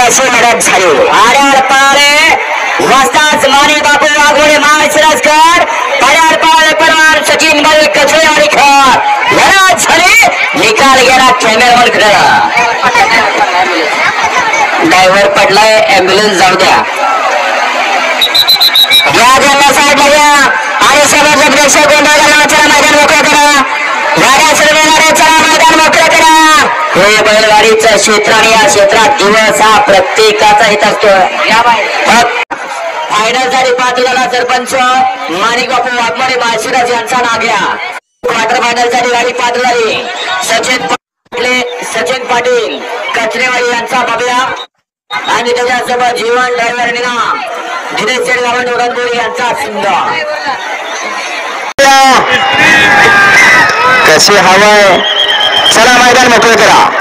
अशी लढत झाली. आड्यावर पाळे वस्ताद माने बापू वाघोडे महाशिरस्कर, पाड्यावर पाळे परवार सचिन बाई कचरे आणि खर लढत झाली. निकाल गेला कॅमेरामन कडे. ड्रायव्हर पडलाय, ऍम्ब्युलन्स जाऊ द्या. या ज्यांना साईड घ्या आणि समोरच्या प्रेक्षक गोंधळ चला मैदान मोकळं करा. गाड्या सर्व गाड्या चला मैदान मोकळं करा. हे बैलगाडीचं क्षेत्र आणि या क्षेत्रात दिवस हा प्रत्येकाचा हित असतो. फायनल झाली पाचोला सरपंच माणिक बापू वाघमारे माळशिरस यांचा नाग्या. क्वार्टर फायनल झाली गाडी पाच झाली. सचिन पाटील कचरेवाडी यांचा बाब्या आणि त्याच्यासोबत जीवन ड्रायव्हर निनाम दिनेश शेडगाव उडनबोरी यांचा सुंदर. कशी हवाय चला मैदान मोकळे करा.